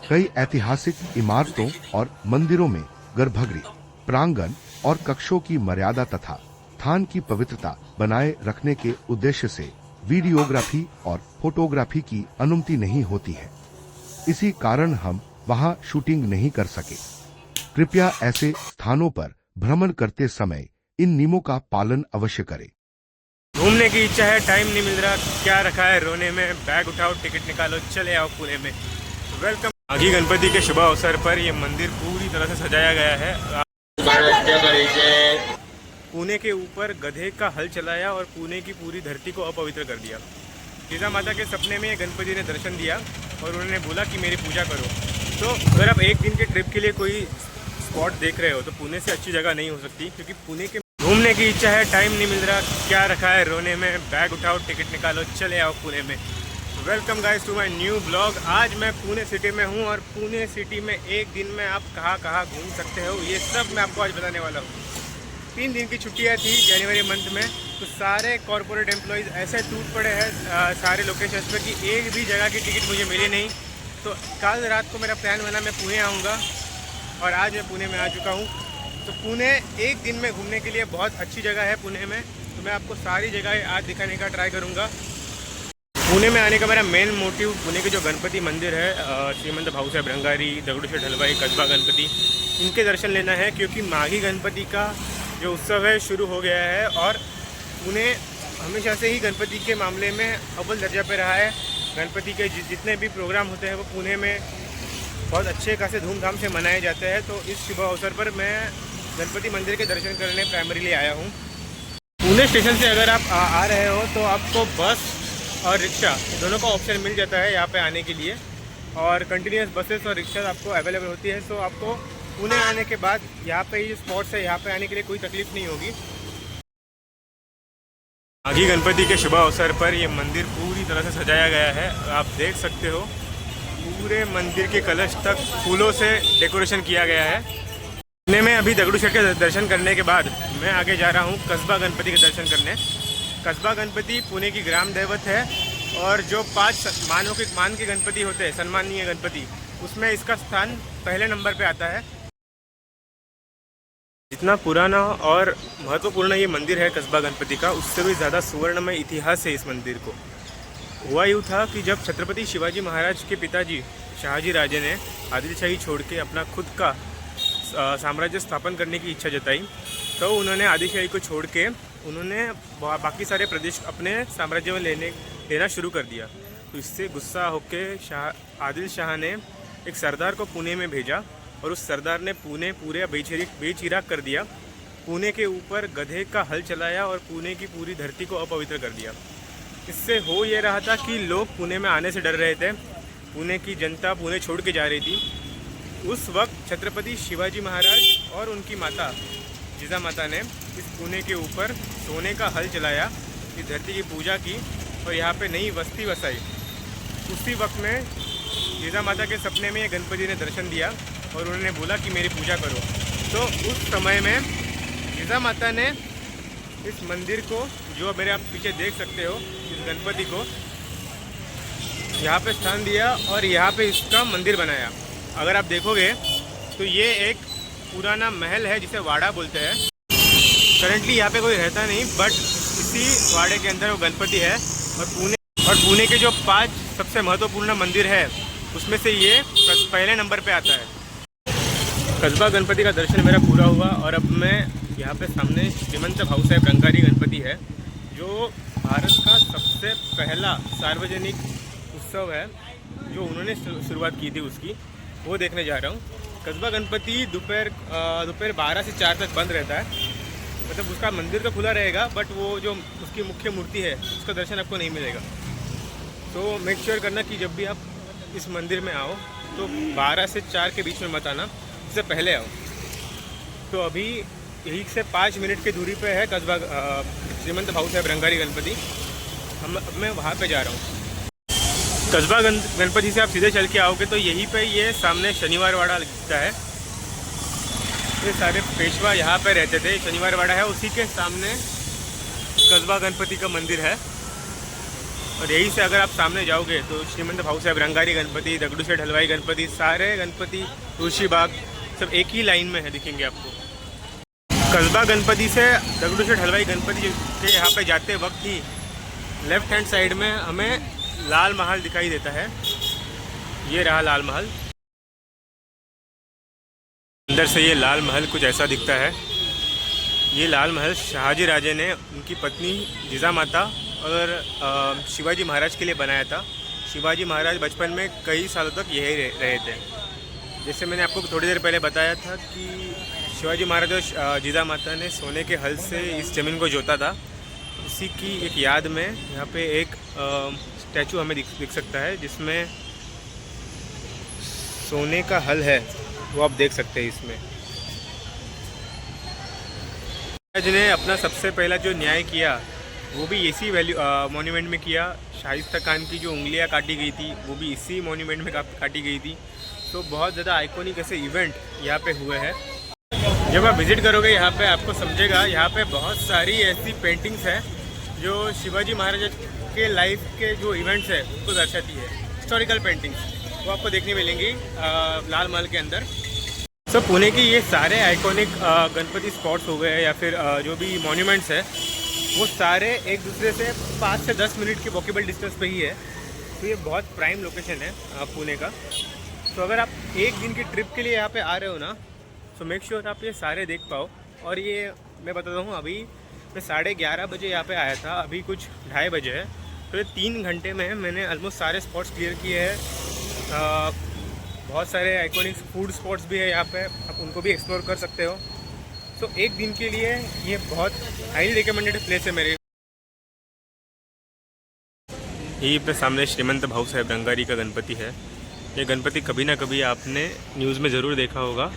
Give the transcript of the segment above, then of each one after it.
कई ऐतिहासिक इमारतों और मंदिरों में गर्भगृह, प्रांगण और कक्षों की मर्यादा तथा स्थान की पवित्रता बनाए रखने के उद्देश्य से वीडियोग्राफी और फोटोग्राफी की अनुमति नहीं होती है। इसी कारण हम वहां शूटिंग नहीं कर सके। कृपया ऐसे स्थानों पर भ्रमण करते समय इन नियमों का पालन अवश्य करें। घूमने की इच्छा है, टाइम नहीं मिल रहा, क्या रखा है रोने में। बैग उठाओ, टिकट निकालो, चले आओ पुणे में। वेलकम। माघी गणपति के शुभ अवसर पर यह मंदिर पूरी तरह से सजाया गया है। पुणे के ऊपर गधे का हल चलाया और पुणे की पूरी धरती को अपवित्र कर दिया। सीता माता के सपने में ये गणपति ने दर्शन दिया और उन्होंने बोला कि मेरी पूजा करो। तो अगर आप एक दिन के ट्रिप के लिए कोई स्पॉट देख रहे हो तो पुणे से अच्छी जगह नहीं हो सकती, क्योंकि पुणे के घूमने की इच्छा है, टाइम नहीं मिल रहा, क्या रखा है रोने में। बैग उठाओ, टिकट निकालो, चले आओ पुणे में। Welcome guys to my new blog. आज मैं पुणे सिटी में हूँ और पुणे सिटी में एक दिन में आप कहाँ कहाँ घूम सकते हो ये सब मैं आपको आज बताने वाला हूँ। 3 दिन की छुट्टियाँ थी जनवरी मंथ में, तो सारे कॉरपोरेट एम्प्लॉयज़ ऐसे टूट पड़े हैं सारे लोकेशंस पे कि एक भी जगह की टिकट मुझे मिली नहीं। तो कल रात को मेरा प्लान बना मैं पुणे आऊँगा और आज मैं पुणे में आ चुका हूँ। तो पुणे एक दिन में घूमने के लिए बहुत अच्छी जगह है पुणे में, तो मैं आपको सारी जगह आज दिखाने का ट्राई करूँगा। पुणे में आने का मेरा मेन मोटिव पुणे के जो गणपति मंदिर है, श्रीमंत भाऊसाहेब रंगारी, दगड़ूशेठ हलवाई, कसबा गणपति, इनके दर्शन लेना है, क्योंकि माघी गणपति का जो उत्सव है शुरू हो गया है और पुणे हमेशा से ही गणपति के मामले में अव्वल दर्जा पे रहा है। गणपति के जितने भी प्रोग्राम होते हैं वो पुणे में बहुत अच्छे खासे धूमधाम से मनाए जाते हैं। तो इस शुभ अवसर पर मैं गणपति मंदिर के दर्शन करने प्राइमरीली आया हूँ। पुणे स्टेशन से अगर आप आ रहे हो तो आपको बस और रिक्शा दोनों का ऑप्शन मिल जाता है यहाँ पे आने के लिए, और कंटिन्यूस बसेस और रिक्शा आपको अवेलेबल होती है। सो आपको पुणे आने के बाद यहाँ पे ये स्पॉट्स है, यहाँ पे आने के लिए कोई तकलीफ नहीं होगी। माघी गणपति के शुभ अवसर पर ये मंदिर पूरी तरह से सजाया गया है। आप देख सकते हो पूरे मंदिर के कलश तक फूलों से डेकोरेशन किया गया है। पुणे में अभी दगड़ूशेठ के दर्शन करने के बाद मैं आगे जा रहा हूँ कसबा गणपति के दर्शन करने। कसबा गणपति पुणे की ग्राम दैवत है और जो 5 मान के गणपति होते हैं, सम्मानीय गणपति, उसमें इसका स्थान पहले नंबर पे आता है। जितना पुराना और महत्वपूर्ण ये मंदिर है कसबा गणपति का, उससे भी ज़्यादा सुवर्णमय इतिहास है इस मंदिर को। हुआ यूँ था कि जब छत्रपति शिवाजी महाराज के पिताजी शाहजी राजे ने आदिलशाही छोड़ के अपना खुद का साम्राज्य स्थापन करने की इच्छा जताई, तो उन्होंने आदिलशाही को छोड़ के उन्होंने बाकी सारे प्रदेश अपने साम्राज्य में लेना शुरू कर दिया। तो इससे गुस्सा होकर आदिल शाह ने एक सरदार को पुणे में भेजा और उस सरदार ने पुणे पूरे बेचिराग कर दिया। पुणे के ऊपर गधे का हल चलाया और पुणे की पूरी धरती को अपवित्र कर दिया। इससे हो ये रहा था कि लोग पुणे में आने से डर रहे थे, पुणे की जनता पुणे छोड़ के जा रही थी। उस वक्त छत्रपति शिवाजी महाराज और उनकी माता जिजा माता ने इस पुणे के ऊपर सोने का हल चलाया, इस धरती की पूजा की और यहाँ पे नई बस्ती बसाई। उसी वक्त में जिजा माता के सपने में ये गणपति ने दर्शन दिया और उन्होंने बोला कि मेरी पूजा करो। तो उस समय में जिजा माता ने इस मंदिर को, जो मेरे आप पीछे देख सकते हो, इस गणपति को यहाँ पे स्थान दिया और यहाँ पे इसका मंदिर बनाया। अगर आप देखोगे तो ये एक पुराना महल है जिसे वाड़ा बोलते हैं। करंटली यहाँ पे कोई रहता नहीं, बट इसी वाड़े के अंदर वो गणपति है। और पुणे के जो 5 सबसे महत्वपूर्ण मंदिर है उसमें से ये पहले नंबर पे आता है। कसबा गणपति का दर्शन मेरा पूरा हुआ और अब मैं यहाँ पे सामने श्रीमंत भाऊसाहेब रंगारी गणपति है, जो भारत का सबसे पहला सार्वजनिक उत्सव है जो उन्होंने शुरुआत की थी, उसकी वो देखने जा रहा हूँ। कसबा गणपति दोपहर 12 से 4 तक बंद रहता है, मतलब उसका मंदिर तो खुला रहेगा, बट वो जो उसकी मुख्य मूर्ति है उसका दर्शन आपको नहीं मिलेगा। तो मेक श्योर करना कि जब भी आप इस मंदिर में आओ तो 12 से 4 के बीच में मत आना, इससे पहले आओ। तो अभी यही से 5 मिनट की दूरी पे है कसबा श्रीमंत भाऊसाहेब रंगारी गणपति। मैं वहाँ पे जा रहा हूँ। कसबा गणपति से आप सीधे चल के आओगे तो यहीं पे ये सामने शनिवार वाड़ा दिखता है। ये सारे पेशवा यहाँ पे रहते थे, शनिवार वाड़ा है, उसी के सामने कसबा गणपति का मंदिर है। और यहीं से अगर आप सामने जाओगे तो श्रीमंत भाऊसाहेब रंगारी गणपति, दगडूशेठ हलवाई गणपति, सारे गणपति, तुलसीबाग सब एक ही लाइन में है, दिखेंगे आपको। कस्बा गणपति से दगडूशेठ हलवाई गणपति के यहाँ पे जाते वक्त ही लेफ्ट हैंड साइड में हमें लाल महल दिखाई देता है। ये रहा लाल महल। अंदर से ये लाल महल कुछ ऐसा दिखता है। ये लाल महल शहाजी राजे ने उनकी पत्नी जिजामाता और शिवाजी महाराज के लिए बनाया था। शिवाजी महाराज बचपन में कई सालों तक यही रहे थे। जैसे मैंने आपको थोड़ी देर पहले बताया था कि शिवाजी महाराज और जिजामाता ने सोने के हल से इस ज़मीन को जोता था। उसी की एक याद में यहाँ पे एक स्टैचू हमें दिख सकता है, जिसमें सोने का हल है, वो आप देख सकते हैं इसमें। जिन्हें अपना सबसे पहला जो न्याय किया वो भी इसी मॉन्यूमेंट में किया। शाइस्ता खान की जो उंगलियां काटी गई थी वो भी इसी मॉन्यूमेंट में काटी गई थी। तो बहुत ज़्यादा आइकॉनिक ऐसे इवेंट यहाँ पे हुए हैं। जब आप विज़िट करोगे यहाँ पे आपको समझेगा, यहाँ पे बहुत सारी ऐसी पेंटिंग्स हैं जो शिवाजी महाराज के लाइफ के जो इवेंट्स है उसको दर्शाती है। हिस्टोरिकल पेंटिंग्स वो आपको देखने मिलेंगी लाल महल के अंदर। तो पुणे की ये सारे आइकॉनिक गणपति स्पॉट्स हो गए या फिर जो भी मॉन्यूमेंट्स है वो सारे एक दूसरे से 5 से 10 मिनट के वॉकेबल डिस्टेंस पे ही है। तो ये बहुत प्राइम लोकेशन है पुणे का। तो अगर आप एक दिन की ट्रिप के लिए यहाँ पे आ रहे हो ना, तो मेक श्योर आप ये सारे देख पाओ। और ये मैं बताता हूँ, अभी मैं 11:30 बजे यहाँ पे आया था, अभी कुछ 2:30 बजे है। तो ये 3 घंटे में मैंने ऑलमोस्ट सारे स्पॉट्स क्लियर किए हैं। बहुत सारे आइकॉनिक फूड स्पॉट्स भी है यहाँ पे, आप उनको भी एक्सप्लोर कर सकते हो। तो एक दिन के लिए ये बहुत हाईली रिकमेंडेड प्लेस है मेरे। यहीं पे सामने श्रीमंत भाऊसाहेब रंगारी का गणपति है। ये गणपति कभी ना कभी आपने न्यूज़ में ज़रूर देखा होगा।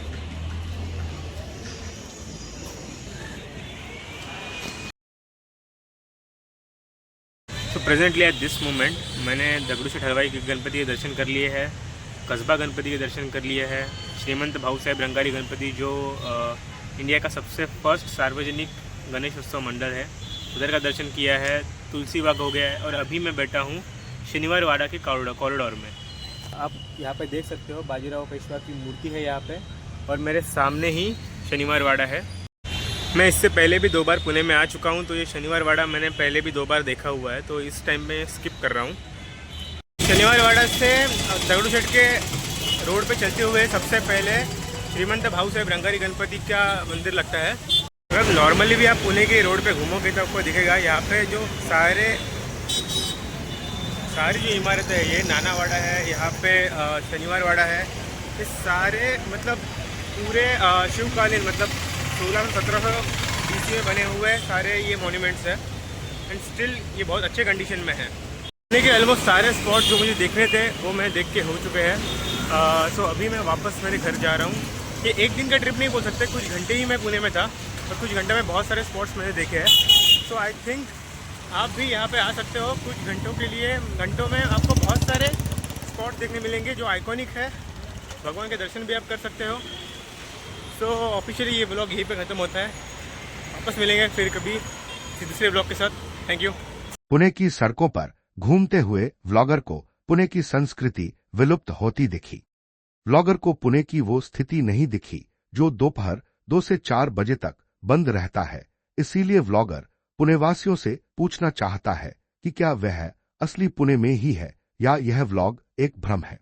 तो प्रेजेंटली एट दिस मोमेंट मैंने दगडूशेठ हलवाई के गणपति के दर्शन कर लिए हैं, कस्बा गणपति के दर्शन कर लिए हैं, श्रीमंत भाऊसाहेब रंगारी गणपति जो इंडिया का सबसे फर्स्ट सार्वजनिक गणेश उत्सव मंडल है, उधर का दर्शन किया है। तुलसी बाग हो गया है और अभी मैं बैठा हूँ शनिवार वाड़ा के कॉरिडोर में। आप यहाँ पे देख सकते हो बाजीराव पेशवा की मूर्ति है यहाँ पे, और मेरे सामने ही शनिवार वाड़ा है। मैं इससे पहले भी 2 बार पुणे में आ चुका हूँ, तो ये शनिवार वाड़ा मैंने पहले भी 2 बार देखा हुआ है, तो इस टाइम में स्किप कर रहा हूँ। शनिवार वाड़ा से दगडूशेठ के रोड पे चलते हुए सबसे पहले श्रीमंत भाऊसाहेब रंगारी गणपति का मंदिर लगता है। अगर नॉर्मली भी आप पुणे के रोड पे घूमोगे तो आपको दिखेगा यहाँ पे जो सारी जो इमारतें है, ये नानावाड़ा है, यहाँ पे शनिवार वाड़ा है, ये सारे मतलब पूरे शिवकालीन मतलब 1600-1700 BC में बने हुए सारे ये मॉन्यूमेंट्स हैं। एंड स्टिल ये बहुत अच्छे कंडीशन में है। पुणे के ऑलमोस्ट सारे स्पॉट जो मुझे देखने थे वो मैं देख के हो चुके हैं। सो अभी मैं वापस मेरे घर जा रहा हूँ। ये एक दिन का ट्रिप नहीं बोल सकते, कुछ घंटे ही मैं पुणे में था और कुछ घंटे में बहुत सारे स्पॉट्स मैंने देखे हैं। सो आई थिंक आप भी यहाँ पे आ सकते हो कुछ घंटों के लिए। घंटों में आपको बहुत सारे स्पॉट देखने मिलेंगे जो आइकॉनिक है। भगवान के दर्शन भी आप कर सकते हो। सो ऑफिशियली ये ब्लॉग यहीं पे ख़त्म होता है। वापस मिलेंगे फिर कभी दूसरे ब्लॉग के साथ। Thank you. पुणे की सड़कों पर घूमते हुए व्लॉगर को पुणे की संस्कृति विलुप्त होती दिखी। व्लॉगर को पुणे की वो स्थिति नहीं दिखी जो दोपहर 2 से 4 बजे तक बंद रहता है। इसीलिए व्लॉगर पुणेवासियों से पूछना चाहता है कि क्या वह असली पुणे में ही है या यह व्लॉग एक भ्रम है।